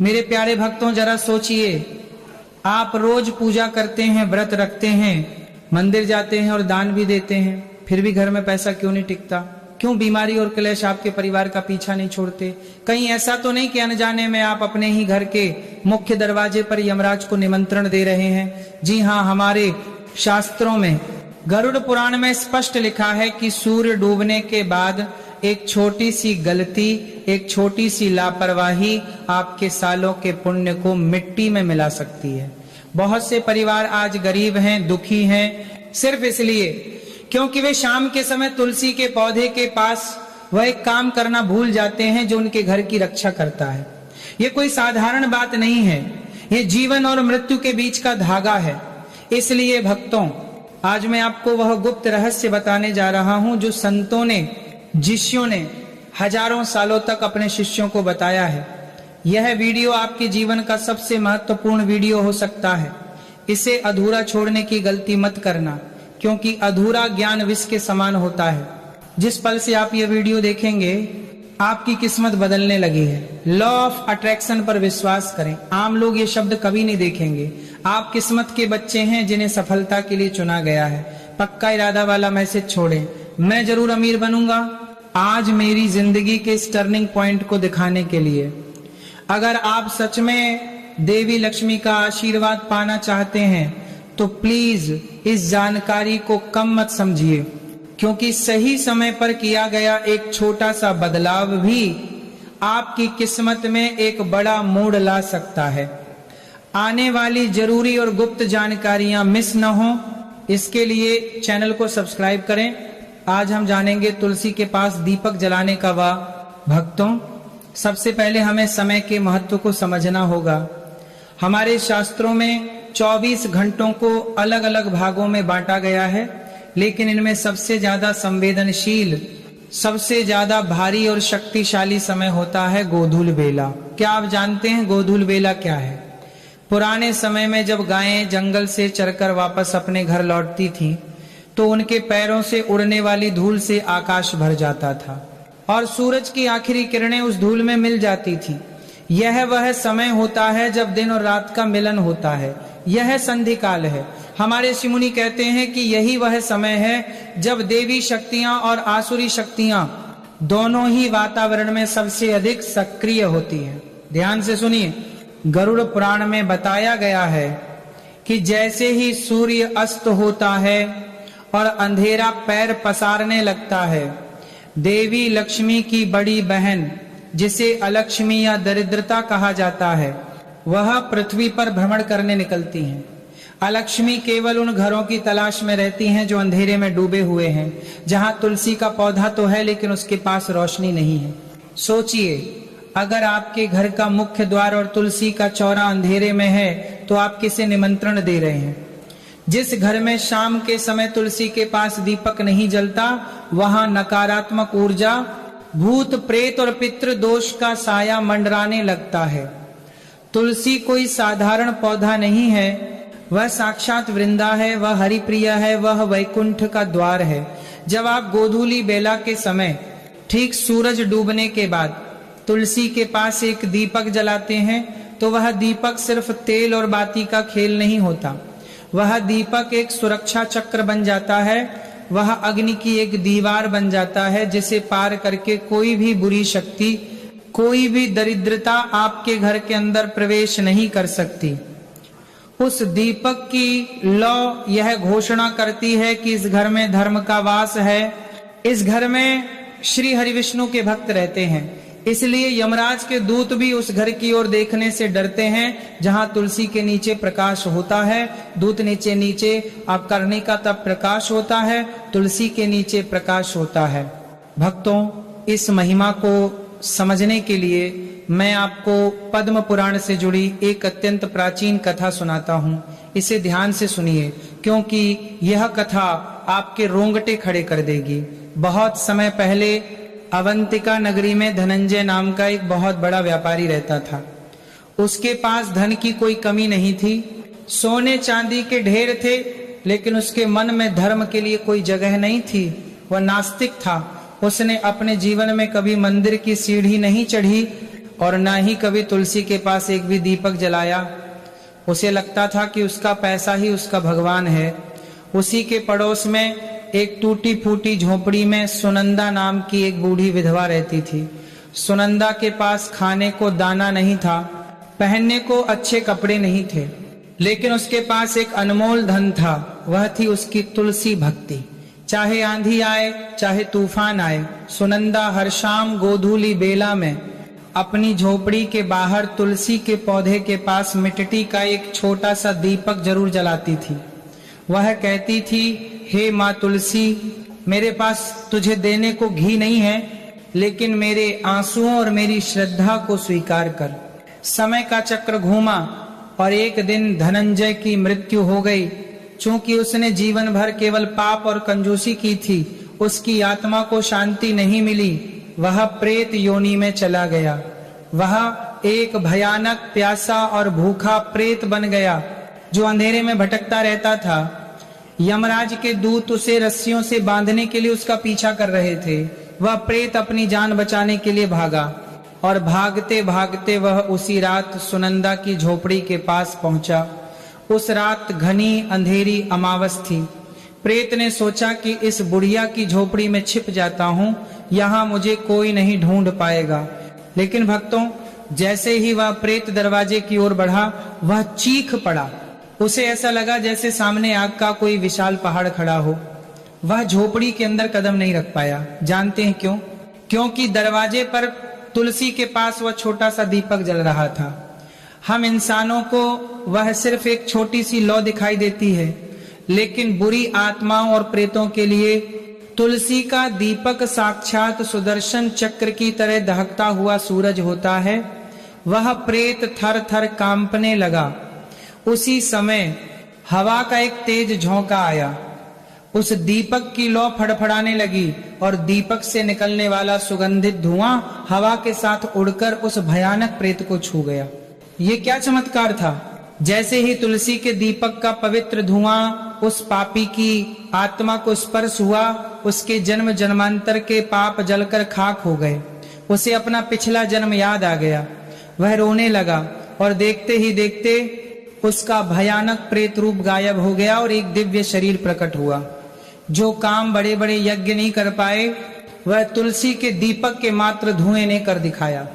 मेरे प्यारे भक्तों, जरा सोचिए, आप रोज पूजा करते हैं, व्रत रखते हैं, मंदिर जाते हैं और दान भी देते हैं, फिर भी घर में पैसा क्यों नहीं टिकता? क्यों बीमारी और क्लेश आपके परिवार का पीछा नहीं छोड़ते? कहीं ऐसा तो नहीं कि अनजाने में आप अपने ही घर के मुख्य दरवाजे पर यमराज को निमंत्रण दे रहे हैं? जी हाँ, हमारे शास्त्रों में गरुड़ पुराण में स्पष्ट लिखा है कि सूर्य डूबने के बाद एक छोटी सी गलती, एक छोटी सी लापरवाही आपके सालों के पुण्य को मिट्टी में मिला सकती है। बहुत से परिवार आज गरीब हैं, दुखी हैं, सिर्फ इसलिए क्योंकि वे शाम के समय तुलसी के पौधे के पास वह एक काम करना भूल जाते हैं जो उनके घर की रक्षा करता है। ये कोई साधारण बात नहीं है, ये जीवन और मृत्यु के बीच का धागा है। इसलिए भक्तों, आज मैं आपको वह गुप्त रहस्य बताने जा रहा हूं जो संतों ने, ऋषियों ने हजारों सालों तक अपने शिष्यों को बताया है। यह वीडियो आपके जीवन का सबसे महत्वपूर्ण वीडियो हो सकता है। इसे अधूरा छोड़ने की गलती मत करना, क्योंकि अधूरा ज्ञान विष के समान होता है। जिस पल से आप ये वीडियो देखेंगे, आपकी किस्मत बदलने लगी है। लॉ ऑफ अट्रैक्शन पर विश्वास करें। आम लोग ये शब्द कभी नहीं देखेंगे। आप किस्मत के बच्चे हैं जिन्हें सफलता के लिए चुना गया है। पक्का इरादा वाला मैसेज छोड़ें, मैं जरूर अमीर बनूंगा, आज मेरी जिंदगी के इस टर्निंग पॉइंट को दिखाने के लिए। अगर आप सच में देवी लक्ष्मी का आशीर्वाद पाना चाहते हैं तो प्लीज इस जानकारी को कम मत समझिए, क्योंकि सही समय पर किया गया एक छोटा सा बदलाव भी आपकी किस्मत में एक बड़ा मोड़ ला सकता है। आने वाली जरूरी और गुप्त जानकारियां मिस न हो, इसके लिए चैनल को सब्सक्राइब करें। आज हम जानेंगे तुलसी के पास दीपक जलाने का वा। भक्तों, सबसे पहले हमें समय के महत्व को समझना होगा। हमारे शास्त्रों में 24 घंटों को अलग अलग भागों में बांटा गया है, लेकिन इनमें सबसे ज्यादा संवेदनशील, सबसे ज्यादा भारी और शक्तिशाली समय होता है गोधूल बेला। क्या आप जानते हैं गोधूल बेला क्या है? पुराने समय में जब गायें जंगल से चरकर वापस अपने घर लौटती थीं, तो उनके पैरों से उड़ने वाली धूल से आकाश भर जाता था और सूरज की आखिरी किरणें उस धूल में मिल जाती थी। यह वह समय होता है जब दिन और रात का मिलन होता है। यह संधि काल है। हमारे ऋषि मुनि कहते हैं कि यही वह समय है जब देवी शक्तियां और आसुरी शक्तियां दोनों ही वातावरण में सबसे अधिक सक्रिय होती हैं। ध्यान से सुनिए, गरुड़ पुराण में बताया गया है कि जैसे ही सूर्य अस्त होता है और अंधेरा पैर पसारने लगता है, देवी लक्ष्मी की बड़ी बहन, जिसे अलक्ष्मी या दरिद्रता कहा जाता है, वह पृथ्वी पर भ्रमण करने निकलती हैं। अलक्ष्मी केवल उन घरों की तलाश में रहती हैं जो अंधेरे में डूबे हुए हैं, जहां तुलसी का पौधा तो है लेकिन उसके पास रोशनी नहीं है। सोचिए, अगर आपके घर का मुख्य द्वार और तुलसी का चौरा अंधेरे में है तो आप किसे निमंत्रण दे रहे हैं? जिस घर में शाम के समय तुलसी के पास दीपक नहीं जलता, वहां नकारात्मक ऊर्जा, भूत प्रेत और पितृ दोष का साया मंडराने लगता है। तुलसी कोई साधारण पौधा नहीं है, वह साक्षात वृंदा है, वह हरिप्रिया है, वह वैकुंठ का द्वार है। जब आप गोधूली बेला के समय, ठीक सूरज डूबने के बाद तुलसी के पास एक दीपक जलाते हैं, तो वह दीपक सिर्फ तेल और बाती का खेल नहीं होता। वह दीपक एक सुरक्षा चक्र बन जाता है, वह अग्नि की एक दीवार बन जाता है जिसे पार करके कोई भी बुरी शक्ति, कोई भी दरिद्रता आपके घर के अंदर प्रवेश नहीं कर सकती। उस दीपक की लौ यह घोषणा करती है कि इस घर में धर्म का वास है, इस घर में श्री हरि विष्णु के भक्त रहते हैं। इसलिए यमराज के दूत भी उस घर की ओर देखने से डरते हैं जहां तुलसी के नीचे प्रकाश होता है। दूत नीचे नीचे आप करने का तब प्रकाश होता है, तुलसी के नीचे प्रकाश होता है। भक्तों, इस महिमा को समझने के लिए मैं आपको पद्म पुराण से जुड़ी एक अत्यंत प्राचीन कथा सुनाता हूँ। इसे ध्यान से सुनिए, क्योंकि यह कथा आपके रोंगटे खड़े कर देगी। बहुत समय पहले अवंतिका नगरी में धनंजय नाम का एक बहुत बड़ा व्यापारी रहता था। उसके पास धन की कोई कमी नहीं थी, सोने चांदी के ढेर थे, लेकिन उसके मन में धर्म के लिए कोई जगह नहीं थी। वह नास्तिक था। उसने अपने जीवन में कभी मंदिर की सीढ़ी नहीं चढ़ी और न ही कभी तुलसी के पास एक भी दीपक जलाया। उसे लगता था कि उसका पैसा ही उसका भगवान है। उसी के पड़ोस में एक टूटी फूटी झोपड़ी में सुनंदा नाम की एक बूढ़ी विधवा रहती थी। सुनंदा के पास खाने को दाना नहीं था, पहनने को अच्छे कपड़े नहीं थे, लेकिन उसके पास एक अनमोल धन था। वह थी उसकी तुलसी भक्ति। चाहे आंधी आए, चाहे तूफान आए, सुनंदा हर शाम गोधूली बेला में अपनी झोपड़ी के बाहर तुलसी के पौधे के पास मिट्टी का एक छोटा सा दीपक जरूर जलाती थी। वह कहती थी, हे माँ तुलसी, मेरे पास तुझे देने को घी नहीं है, लेकिन मेरे आंसुओं और मेरी श्रद्धा को स्वीकार कर। समय का चक्र घूमा और एक दिन धनंजय की मृत्यु हो गई। चूंकि उसने जीवन भर केवल पाप और कंजूसी की थी, उसकी आत्मा को शांति नहीं मिली। वह प्रेत योनि में चला गया। वह एक भयानक प्यासा और भूखा प्रेत बन गया जो अंधेरे में भटकता रहता था। यमराज के दूत उसे रस्सियों से बांधने के लिए उसका पीछा कर रहे थे। वह प्रेत अपनी जान बचाने के लिए भागा और भागते भागते वह उसी रात सुनंदा की झोपड़ी के पास पहुंचा। उस रात घनी अंधेरी अमावस थी। प्रेत ने सोचा कि इस बुढ़िया की झोपड़ी में छिप जाता हूं, यहाँ मुझे कोई नहीं ढूंढ पाएगा। लेकिन भक्तों, जैसे ही वह प्रेत दरवाजे की ओर बढ़ा, वह चीख पड़ा। उसे ऐसा लगा जैसे सामने आग का कोई विशाल पहाड़ खड़ा हो। वह झोपड़ी के अंदर कदम नहीं रख पाया। जानते हैं क्यों? क्योंकि दरवाजे पर तुलसी के पास वह छोटा सा दीपक जल रहा था। हम इंसानों को वह सिर्फ एक छोटी सी लौ दिखाई देती है, लेकिन बुरी आत्माओं और प्रेतों के लिए तुलसी का दीपक साक्षात सुदर्शन चक्र की तरह दहकता हुआ सूरज होता है। वह प्रेत थर थर कांपने लगा। उसी समय हवा का एक तेज झोंका आया। उस दीपक की लौ फड़फड़ाने लगी और दीपक से निकलने वाला सुगंधित धुआं हवा के साथ उड़कर उस भयानक प्रेत को छू गया। ये क्या चमत्कार था! जैसे ही तुलसी के दीपक का पवित्र धुआं उस पापी की आत्मा को स्पर्श हुआ, उसके जन्म जन्मांतर के पाप जलकर खाक हो गए। उसे अपना पिछला जन्म याद आ गया। वह रोने लगा और देखते ही देखते उसका भयानक प्रेत रूप गायब हो गया और एक दिव्य शरीर प्रकट हुआ। जो काम बड़े बड़े यज्ञ नहीं कर पाए, वह तुलसी के दीपक के मात्र धुएं ने कर दिखाया।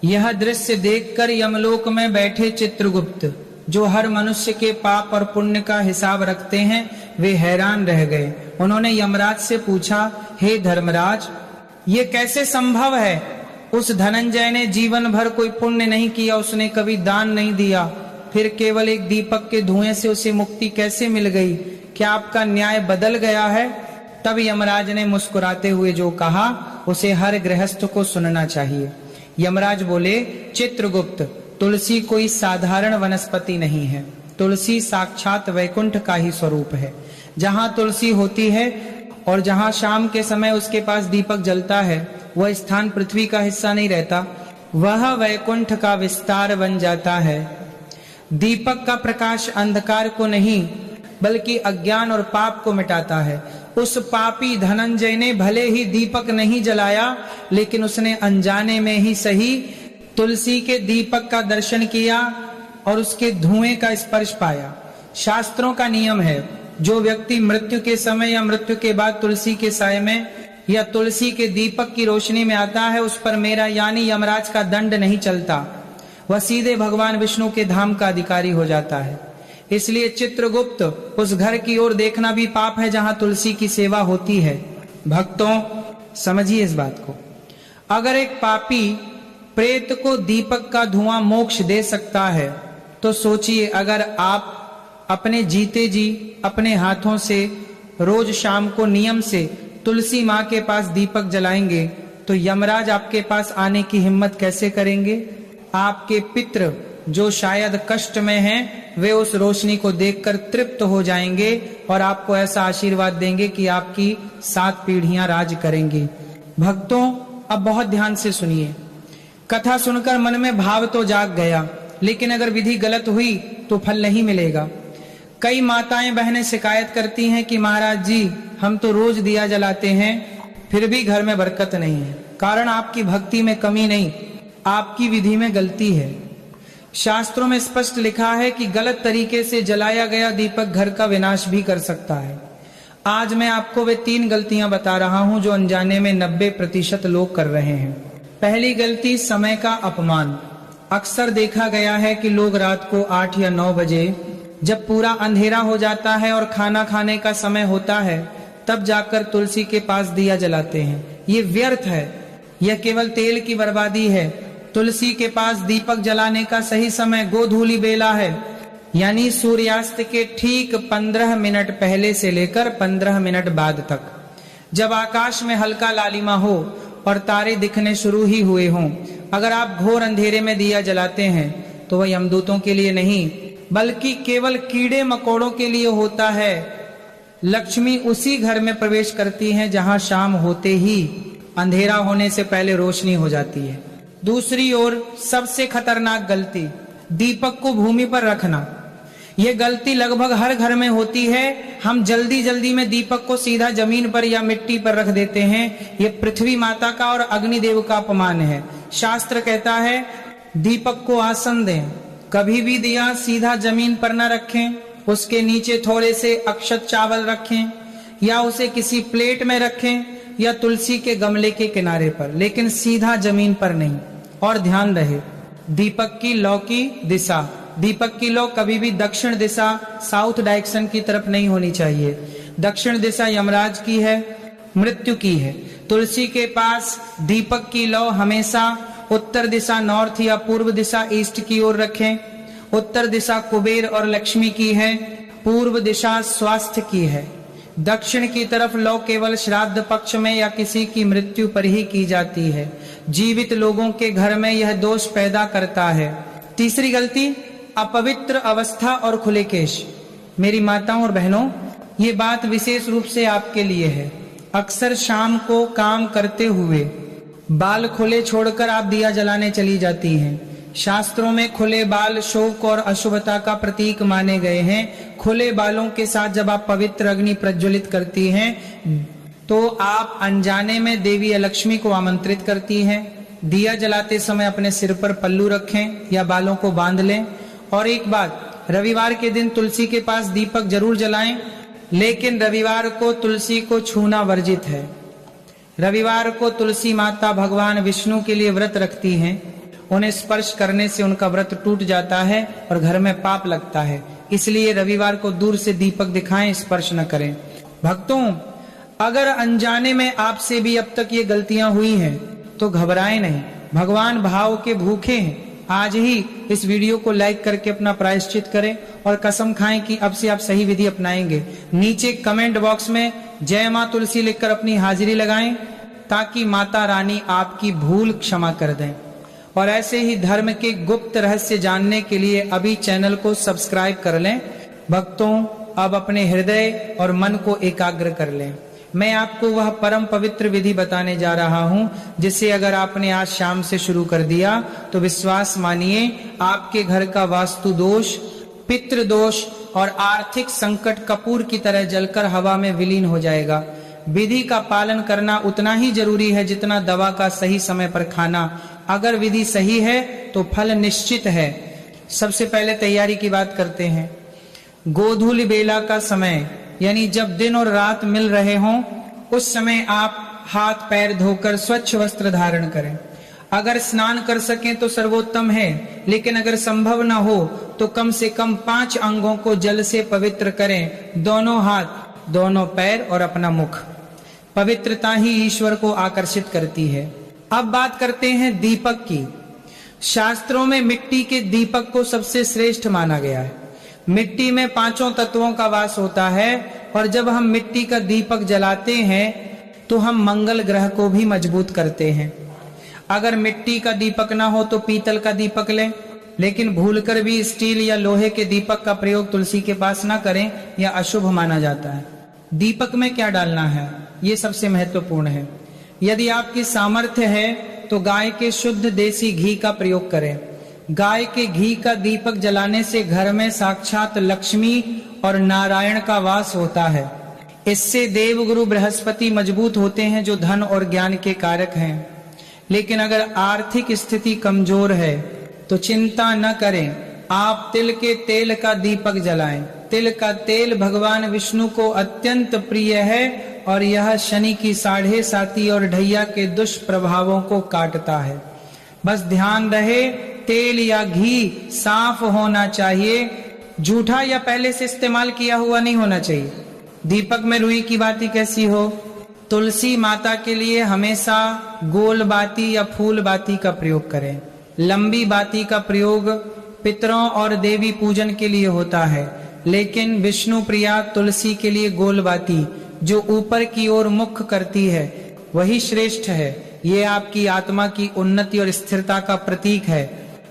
यह दृश्य देखकर यमलोक में बैठे चित्रगुप्त, जो हर मनुष्य के पाप और पुण्य का हिसाब रखते हैं, वे हैरान रह गए। उन्होंने यमराज से पूछा, हे धर्मराज, ये कैसे संभव है? उस धनंजय ने जीवन भर कोई पुण्य नहीं किया, उसने कभी दान नहीं दिया, फिर केवल एक दीपक के धुएं से उसे मुक्ति कैसे मिल गई? क्या आपका न्याय बदल गया है? तब यमराज ने मुस्कुराते हुए जो कहा, उसे हर गृहस्थ को सुनना चाहिए। यमराज बोले, चित्रगुप्त, तुलसी कोई साधारण वनस्पति नहीं है। तुलसी साक्षात वैकुंठ का ही स्वरूप है। जहाँ तुलसी होती है और जहाँ शाम के समय उसके पास दीपक जलता है, वह स्थान पृथ्वी का हिस्सा नहीं रहता, वह वैकुंठ का विस्तार बन जाता है। दीपक का प्रकाश अंधकार को नहीं, बल्कि अज्ञान और पाप को मिटाता है। उस पापी धनंजय ने भले ही दीपक नहीं जलाया, लेकिन उसने अनजाने में ही सही तुलसी के दीपक का दर्शन किया और उसके धुएं का स्पर्श पाया। शास्त्रों का नियम है, जो व्यक्ति मृत्यु के समय या मृत्यु के बाद तुलसी के साय में या तुलसी के दीपक की रोशनी में आता है, उस पर मेरा यानी यमराज का दंड नहीं चलता। वह सीधे भगवान विष्णु के धाम का अधिकारी हो जाता है। इसलिए चित्रगुप्त, उस घर की ओर देखना भी पाप है जहां तुलसी की सेवा होती है। भक्तों, समझिए इस बात को। अगर एक पापी प्रेत को दीपक का धुआं मोक्ष दे सकता है, तो सोचिए अगर आप अपने जीते जी अपने हाथों से रोज शाम को नियम से तुलसी माँ के पास दीपक जलाएंगे, तो यमराज आपके पास आने की हिम्मत कैसे करेंगे? आपके पितृ जो शायद कष्ट में हैं, वे उस रोशनी को देखकर तृप्त हो जाएंगे और आपको ऐसा आशीर्वाद देंगे कि आपकी 7 पीढ़ियां राज करेंगी। भक्तों, अब बहुत ध्यान से सुनिए। कथा सुनकर मन में भाव तो जाग गया, लेकिन अगर विधि गलत हुई तो फल नहीं मिलेगा। कई माताएं बहनें शिकायत करती हैं कि महाराज जी, हम तो रोज दिया जलाते हैं, फिर भी घर में बरकत नहीं है। कारण आपकी भक्ति में कमी नहीं, आपकी विधि में गलती है। शास्त्रों में स्पष्ट लिखा है कि गलत तरीके से जलाया गया दीपक घर का विनाश भी कर सकता है। आज मैं आपको वे 3 गलतियां बता रहा हूं जो अनजाने में 90% लोग कर रहे हैं। पहली गलती, समय का अपमान। अक्सर देखा गया है कि लोग रात को 8 या 9 बजे जब पूरा अंधेरा हो जाता है और खाना खाने का समय होता है तब जाकर तुलसी के पास दिया जलाते हैं। ये व्यर्थ है, यह केवल तेल की बर्बादी है। तुलसी के पास दीपक जलाने का सही समय गोधूली बेला है, यानी सूर्यास्त के ठीक 15 मिनट पहले से लेकर 15 मिनट बाद तक, जब आकाश में हल्का लालिमा हो और तारे दिखने शुरू ही हुए हों। अगर आप घोर अंधेरे में दिया जलाते हैं तो वह यमदूतों के लिए नहीं बल्कि केवल कीड़े मकोड़ों के लिए होता है। लक्ष्मी उसी घर में प्रवेश करती हैं जहां शाम होते ही अंधेरा होने से पहले रोशनी हो जाती है। दूसरी ओर सबसे खतरनाक गलती, दीपक को भूमि पर रखना। यह गलती लगभग हर घर में होती है। हम जल्दी जल्दी में दीपक को सीधा जमीन पर या मिट्टी पर रख देते हैं। यह पृथ्वी माता का और अग्निदेव का अपमान है। शास्त्र कहता है दीपक को आसन दें, कभी भी दिया सीधा जमीन पर न रखें, उसके नीचे थोड़े से अक्षत चावल रखें या उसे किसी प्लेट में रखें या तुलसी के गमले के किनारे पर, लेकिन सीधा जमीन पर नहीं। और ध्यान रहे दीपक की लौ की दिशा, दीपक की लौ कभी भी दक्षिण दिशा साउथ डायरेक्शन की तरफ नहीं होनी चाहिए। दक्षिण दिशा यमराज की है, मृत्यु की है। तुलसी के पास दीपक की लौ हमेशा उत्तर दिशा नॉर्थ या पूर्व दिशा ईस्ट की ओर रखें। उत्तर दिशा कुबेर और लक्ष्मी की है, पूर्व दिशा स्वास्थ्य की है। दक्षिण की तरफ लौ केवल श्राद्ध पक्ष में या किसी की मृत्यु पर ही की जाती है। जीवित लोगों के घर में यह दोष पैदा करता है। तीसरी गलती, अपवित्र अवस्था और खुले केश। मेरी माताओं और बहनों, ये बात विशेष रूप से आपके लिए है। अक्सर शाम को काम करते हुए बाल खुले छोड़कर आप दिया जलाने चली जाती हैं। शास्त्रों में खुले बाल शोक और अशुभता का प्रतीक माने गए हैं। खुले बालों के साथ जब आप पवित्र अग्नि प्रज्वलित करती हैं तो आप अनजाने में देवी लक्ष्मी को आमंत्रित करती हैं। दिया जलाते समय अपने सिर पर पल्लू रखें या बालों को बांध लें। और एक बात, रविवार के दिन तुलसी के पास दीपक जरूर जलाएं, लेकिन रविवार को तुलसी को छूना वर्जित है। रविवार को तुलसी माता भगवान विष्णु के लिए व्रत रखती हैं। उन्हें स्पर्श करने से उनका व्रत टूट जाता है और घर में पाप लगता है। इसलिए रविवार को दूर से दीपक दिखाएं, स्पर्श न करें। भक्तों, अगर अनजाने में आपसे भी अब तक ये गलतियां हुई हैं तो घबराएं नहीं। भगवान भाव के भूखे हैं। आज ही इस वीडियो को लाइक करके अपना प्रायश्चित करें और कसम खाएं कि अब से आप सही विधि अपनाएंगे। नीचे कमेंट बॉक्स में जय मां तुलसी लिखकर अपनी हाजिरी लगाएं ताकि माता रानी आपकी भूल क्षमा कर दें। और ऐसे ही धर्म के गुप्त रहस्य जानने के लिए अभी चैनल को सब्सक्राइब कर लें। भक्तों, अब अपने हृदय और मन को एकाग्र कर लें। मैं आपको वह परम पवित्र विधि बताने जा रहा हूं जिसे अगर आपने आज शाम से शुरू कर दिया तो विश्वास मानिए आपके घर का वास्तु दोष, पितृ दोष और आर्थिक संकट कपूर की तरह जलकर हवा में विलीन हो जाएगा। विधि का पालन करना उतना ही जरूरी है जितना दवा का सही समय पर खाना। अगर विधि सही है तो फल निश्चित है। सबसे पहले तैयारी की बात करते हैं। गोधूली बेला का समय, यानी जब दिन और रात मिल रहे हों, उस समय आप हाथ पैर धोकर स्वच्छ वस्त्र धारण करें। अगर स्नान कर सकें तो सर्वोत्तम है, लेकिन अगर संभव न हो तो कम से कम 5 अंगों को जल से पवित्र करें। दोनों हाथ, दोनों पैर और अपना मुख। पवित्रता ही ईश्वर को आकर्षित करती है। अब बात करते हैं दीपक की। शास्त्रों में मिट्टी के दीपक को सबसे श्रेष्ठ माना गया है। मिट्टी में 5 तत्वों का वास होता है और जब हम मिट्टी का दीपक जलाते हैं तो हम मंगल ग्रह को भी मजबूत करते हैं। अगर मिट्टी का दीपक ना हो तो पीतल का दीपक लें, लेकिन भूलकर भी स्टील या लोहे के दीपक का प्रयोग तुलसी के पास ना करें, यह अशुभ माना जाता है। दीपक में क्या डालना है, ये सबसे महत्वपूर्ण है। यदि आपकी सामर्थ्य है तो गाय के शुद्ध देसी घी का प्रयोग करें। गाय के घी का दीपक जलाने से घर में साक्षात लक्ष्मी और नारायण का वास होता है। इससे देवगुरु बृहस्पति मजबूत होते हैं जो धन और ज्ञान के कारक हैं। लेकिन अगर आर्थिक स्थिति कमजोर है तो चिंता न करें, आप तिल के तेल का दीपक जलाएं। तिल का तेल भगवान विष्णु को अत्यंत प्रिय है और यह शनि की 7.5 और ढैया के दुष्प्रभावों को काटता है। बस ध्यान रहे, तेल या घी साफ होना चाहिए, जूठा या पहले से इस्तेमाल किया हुआ नहीं होना चाहिए। दीपक में रुई की बाती कैसी हो? तुलसी माता के लिए हमेशा गोल बाती या फूल बाती का प्रयोग करें। लंबी बाती का प्रयोग पितरों और देवी पूजन के लिए होता है, लेकिन विष्णु प्रिया तुलसी के लिए गोल बाती जो ऊपर की ओर मुख करती है वही श्रेष्ठ है। ये आपकी आत्मा की उन्नति और स्थिरता का प्रतीक है।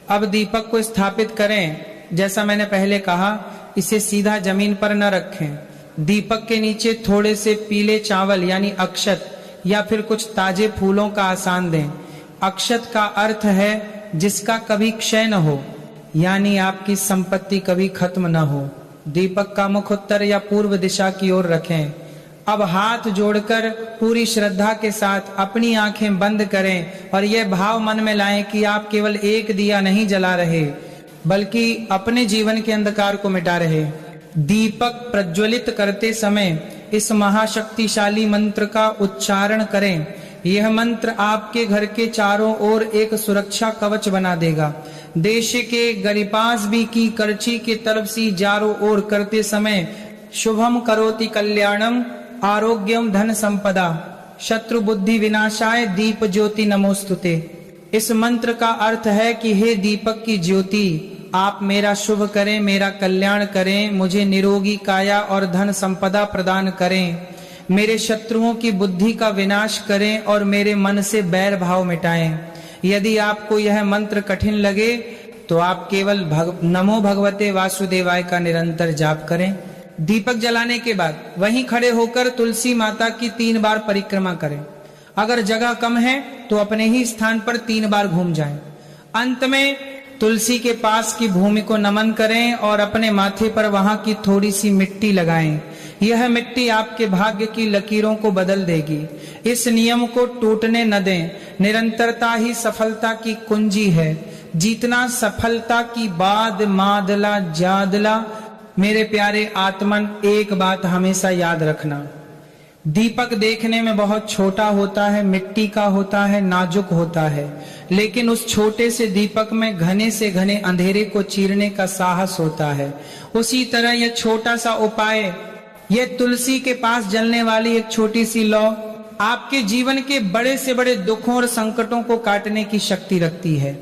अब दीपक को स्थापित करें। जैसा मैंने पहले कहा, इसे सीधा जमीन पर न रखें। दीपक के नीचे थोड़े से पीले चावल यानी अक्षत या फिर कुछ ताजे फूलों का आसान दें। अक्षत का अर्थ है जिसका कभी क्षय न हो, यानी आपकी संपत्ति कभी खत्म न हो। दीपक का मुख उत्तर या पूर्व दिशा की ओर रखें। अब हाथ जोड़कर पूरी श्रद्धा के साथ अपनी आंखें बंद करें और यह भाव मन में लाएं कि आप केवल एक दिया नहीं जला रहे, बल्कि अपने जीवन के अंधकार को मिटा रहे। दीपक प्रज्वलित करते समय इस महाशक्तिशाली मंत्र का उच्चारण करें। यह मंत्र आपके घर के चारों ओर एक सुरक्षा कवच बना देगा। देश के गरिपास भी की करची की तरफ से चारों ओर करते समय शुभम करोति कल्याणम आरोग्यम धन संपदा शत्रु बुद्धि विनाशाय दीप ज्योति नमोस्तुते। इस मंत्र का अर्थ है कि हे दीपक की ज्योति, आप मेरा शुभ करें, मेरा कल्याण करें, मुझे निरोगी काया और धन संपदा प्रदान करें, मेरे शत्रुओं की बुद्धि का विनाश करें और मेरे मन से बैर भाव मिटाएं। यदि आपको यह मंत्र कठिन लगे तो आप केवल नमो भगवते वासुदेवाय का निरंतर जाप करें। दीपक जलाने के बाद वहीं खड़े होकर तुलसी माता की 3 बार परिक्रमा करें। अगर जगह कम है तो अपने ही स्थान पर 3 बार घूम जाएं। अंत में तुलसी के पास की भूमि को नमन करें और अपने माथे पर वहां की थोड़ी सी मिट्टी लगाएं। यह मिट्टी आपके भाग्य की लकीरों को बदल देगी। इस नियम को टूटने न दें। निरंतरता ही सफलता की कुंजी है। जीतना सफलता की बाद मादला जादला। मेरे प्यारे आत्मन, एक बात हमेशा याद रखना, दीपक देखने में बहुत छोटा होता है, मिट्टी का होता है, नाजुक होता है, लेकिन उस छोटे से दीपक में घने से घने अंधेरे को चीरने का साहस होता है। उसी तरह यह छोटा सा उपाय, यह तुलसी के पास जलने वाली एक छोटी सी लौ आपके जीवन के बड़े से बड़े दुखों और संकटों को काटने की शक्ति रखती है।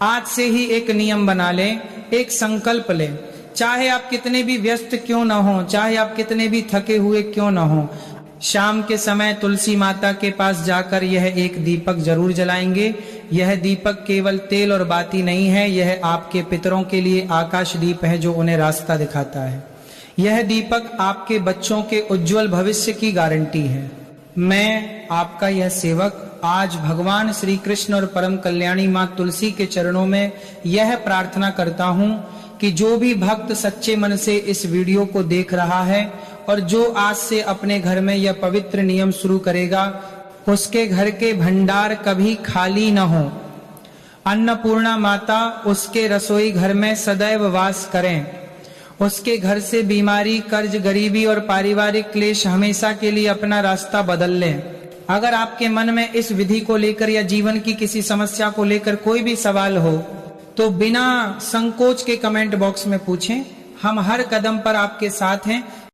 आज से ही एक नियम बना लें, एक संकल्प लें। चाहे आप कितने भी व्यस्त क्यों न हो, चाहे आप कितने भी थके हुए क्यों न हो, शाम के समय तुलसी माता के पास जाकर यह एक दीपक जरूर जलाएंगे। यह दीपक केवल तेल और बाती नहीं है, यह आपके पितरों के लिए आकाश दीप है जो उन्हें रास्ता दिखाता है। यह दीपक आपके बच्चों के उज्जवल भविष्य की गारंटी है। मैं आपका यह सेवक आज भगवान श्री कृष्ण और परम कल्याणी मां तुलसी के चरणों में यह प्रार्थना करता हूं कि जो भी भक्त सच्चे मन से इस वीडियो को देख रहा है और जो आज से अपने घर में यह पवित्र नियम शुरू करेगा, उसके घर के भंडार कभी खाली न हो। अन्नपूर्णा माता उसके रसोई घर में सदैव वास करें। उसके घर से बीमारी, कर्ज, गरीबी और पारिवारिक क्लेश हमेशा के लिए अपना रास्ता बदल लें। अगर आपके मन में इस विधि को लेकर या जीवन की किसी समस्या को लेकर कोई भी सवाल हो तो बिना संकोच के कमेंट बॉक्स में पूछें। हम हर कदम पर आपके साथ हैं।